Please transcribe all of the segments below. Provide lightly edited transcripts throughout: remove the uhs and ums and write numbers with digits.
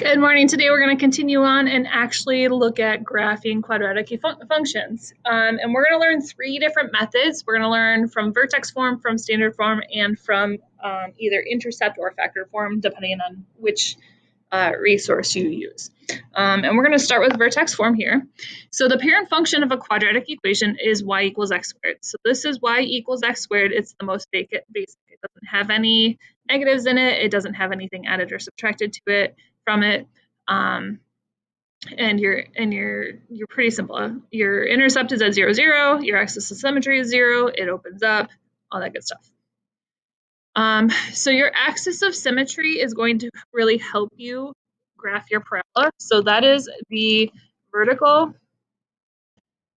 Good morning. Today we're going to continue on and actually look at graphing quadratic functions. And we're going to learn three different methods. We're going to learn from vertex form, from standard form, and from either intercept or factor form, depending on which resource you use. And we're going to start with vertex form here. So the parent function of a quadratic equation is y equals x squared. So this is y equals x squared. It's the most basic. It doesn't have any negatives in it. It doesn't have anything added or subtracted to it from it. And you're pretty simple. Your intercept is at 0, 0. Your axis of symmetry is 0. It opens up, all that good stuff. So your axis of symmetry is going to really help you graph your parabola. So that is the vertical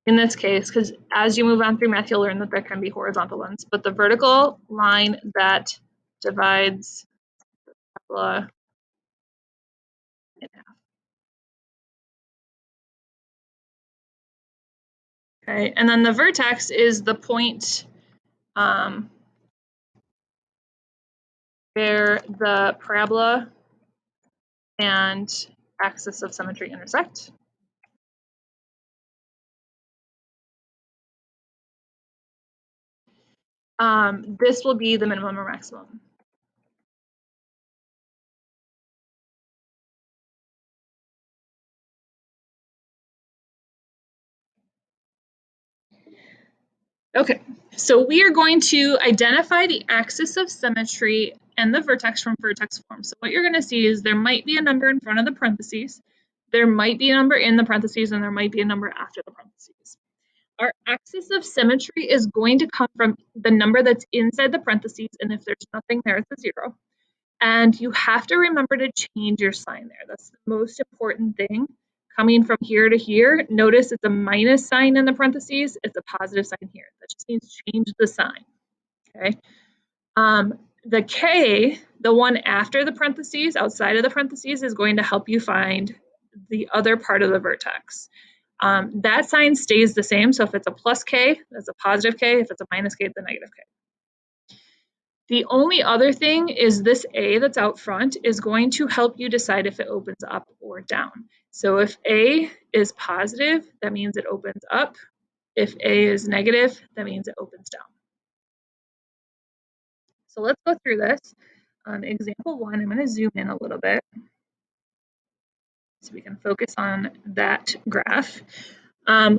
in this case, because as you move on through math, you'll learn that there can be horizontal ones, but the vertical line that divides the parabola in half. Okay, and then the vertex is the point where the parabola and axis of symmetry intersect. This will be the minimum or maximum. Okay, so we are going to identify the axis of symmetry and the vertex from vertex form. So what you're going to see is there might be a number in front of the parentheses, there might be a number in the parentheses, and there might be a number after the parentheses. Our axis of symmetry is going to come from the number that's inside the parentheses, and if there's nothing there, it's a 0. And you have to remember to change your sign there. That's the most important thing. Coming from here to here, notice it's a minus sign in the parentheses, it's a positive sign here. That just means change the sign, okay? The K, the one after the parentheses, outside of the parentheses, is going to help you find the other part of the vertex. That sign stays the same, so if it's a plus K, that's a positive K. If it's a minus K, it's a negative K. The only other thing is this A that's out front is going to help you decide if it opens up or down. So if A is positive, that means it opens up. If A is negative, that means it opens down. So let's go through this. Example 1, I'm going to zoom in a little bit so we can focus on that graph.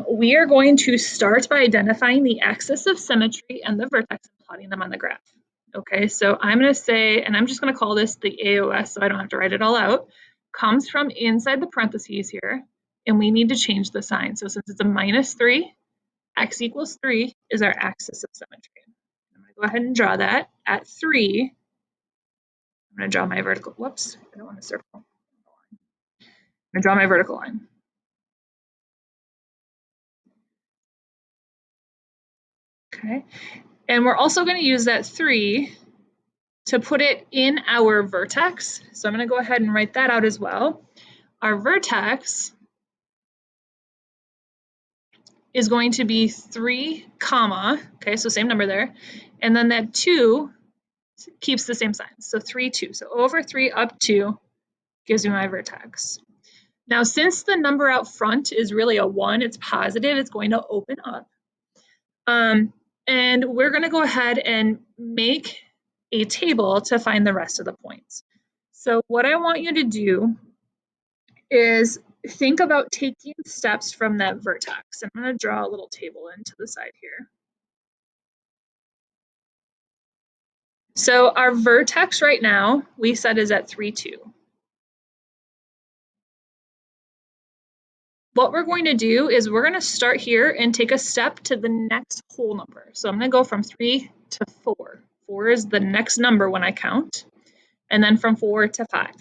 We are going to start by identifying the axis of symmetry and the vertex and plotting them on the graph. Okay, so I'm going to say, and I'm just going to call this the AOS so I don't have to write it all out, comes from inside the parentheses here, and we need to change the sign. So since it's a minus 3, x equals 3 is our axis of symmetry. I'm going to go ahead and draw that. At 3, I'm going to draw my vertical, whoops, I don't want to circle. I'm going to draw my vertical line. Okay, and we're also going to use that 3 to put it in our vertex. So I'm going to go ahead and write that out as well. Our vertex is going to be 3 comma, okay, so same number there, and then that 2 keeps the same sign, so 3, 2. So over 3 up 2 gives me my vertex. Now, since the number out front is really a 1, it's positive, it's going to open up. And we're going to go ahead and make a table to find the rest of the points. So what I want you to do is think about taking steps from that vertex. I'm going to draw a little table into the side here. So our vertex right now, we said is at 3, 2. What we're going to do is we're going to start here and take a step to the next whole number. So I'm going to go from 3 to 4. 4 is the next number when I count, and then from 4 to 5.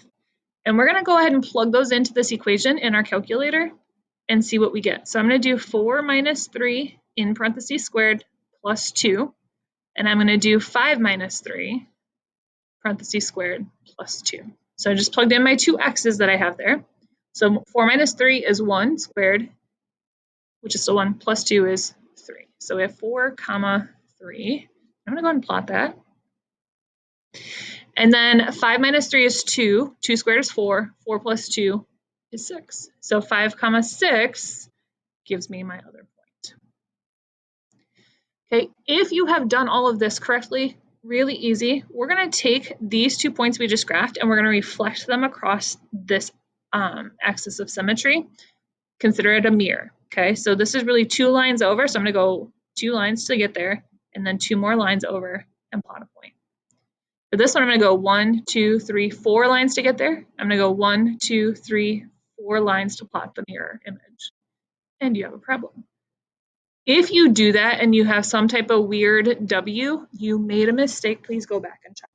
And we're going to go ahead and plug those into this equation in our calculator and see what we get. So I'm going to do 4 minus 3 in parentheses squared plus 2. And I'm going to do 5 minus 3 parentheses squared plus 2. So I just plugged in my two x's that I have there. So 4 minus 3 is 1 squared, which is still 1, plus 2 is 3. So we have 4 comma 3. I'm going to go ahead and plot that. And then 5 minus 3 is 2. 2 squared is 4. 4 plus 2 is 6. So 5 comma 6 gives me my other point. Okay, if you have done all of this correctly, really easy, we're going to take these 2 points we just graphed and we're going to reflect them across this axis of symmetry. Consider it a mirror. Okay, so this is really 2 lines over, so I'm going to go 2 lines to get there, and then 2 more lines over and plot a point. For this one, I'm going to go 1, 2, 3, 4 lines to get there. I'm going to go 1, 2, 3, 4 lines to plot the mirror image. And you have a problem. If you do that and you have some type of weird W, you made a mistake. Please go back and check.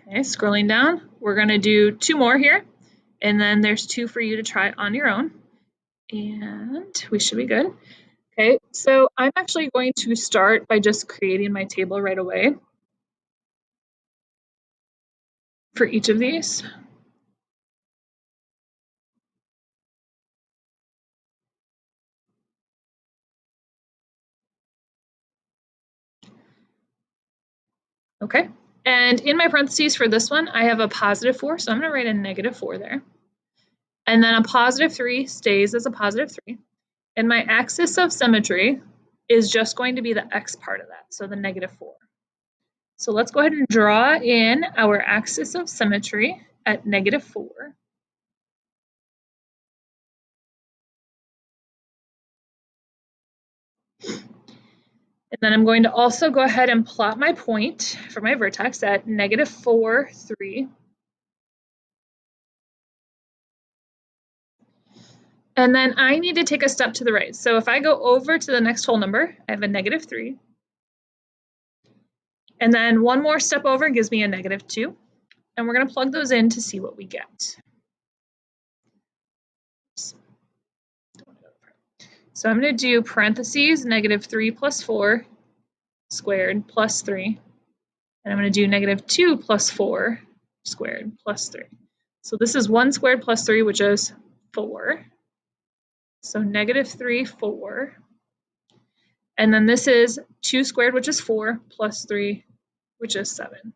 Okay, scrolling down, we're going to do 2 more here. And then there's 2 for you to try on your own. And we should be good. Okay, so I'm actually going to start by just creating my table right away for each of these. Okay, and in my parentheses for this one, I have a positive 4, so I'm going to write a negative 4 there. And then a positive 3 stays as a positive 3. And my axis of symmetry is just going to be the x part of that, so the negative 4. So let's go ahead and draw in our axis of symmetry at negative 4. And then I'm going to also go ahead and plot my point for my vertex at negative 4, 3. And then I need to take a step to the right. So if I go over to the next whole number, I have a negative 3. And then one more step over gives me a negative 2. And we're going to plug those in to see what we get. So I'm going to do parentheses, negative 3 plus 4 squared plus 3. And I'm going to do negative 2 plus 4 squared plus 3. So this is 1 squared plus 3, which is 4. So negative 3, 4. And then this is 2 squared, which is 4, plus 3, which is 7.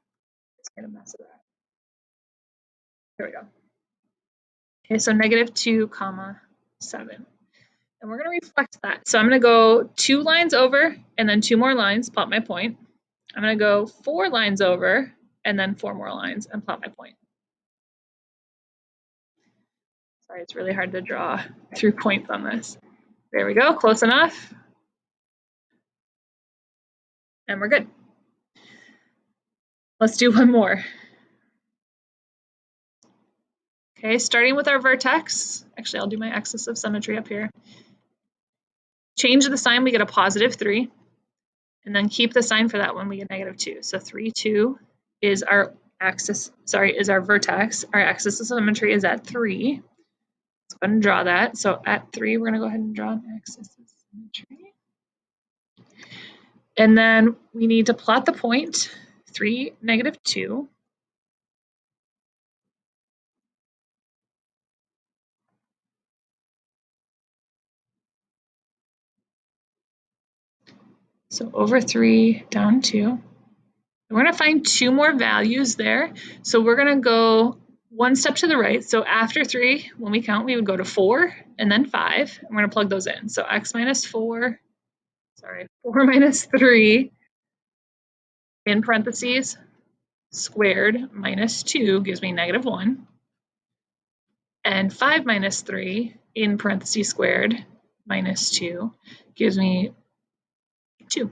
It's going to mess with that. Here we go. Okay, so negative 2 comma 7. And we're going to reflect that. So I'm going to go 2 lines over and then 2 more lines, plot my point. I'm going to go 4 lines over and then 4 more lines and plot my point. Sorry, it's really hard to draw through points on this. There we go, close enough. And we're good. Let's do one more. Okay, starting with our vertex. Actually, I'll do my axis of symmetry up here. Change the sign, we get a positive 3. And then keep the sign for that one, we get negative 2. So 3, 2 is our axis, is our vertex. Our axis of symmetry is at 3. Let's go ahead and draw that. So at 3, we're going to go ahead and draw an axis of symmetry. And then we need to plot the point, 3, negative 2. So over 3, down 2. We're going to find 2 more values there. So we're going to go one step to the right. So after 3, when we count, we would go to 4 and then 5. And we're going to plug those in. So x minus 4, 4 minus 3 in parentheses squared minus 2 gives me negative 1. And 5 minus 3 in parentheses squared minus 2 gives me 2.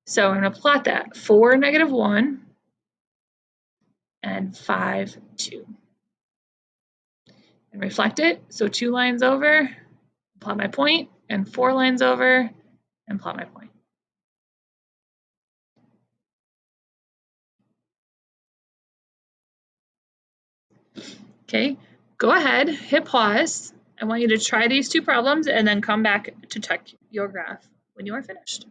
So I'm going to plot that 4, negative 1, and 5, 2. And reflect it. So 2 lines over, plot my point, and 4 lines over, and plot my point. Okay, go ahead, hit pause. I want you to try these 2 problems and then come back to check your graph when you are finished.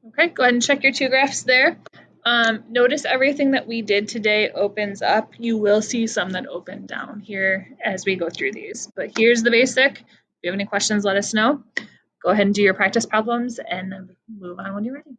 Okay, go ahead and check your 2 graphs there. Notice everything that we did today opens up. You will see some that open down here as we go through these, but here's the basic. you have any questions, let us know. Go ahead and do your practice problems and then move on when you're ready.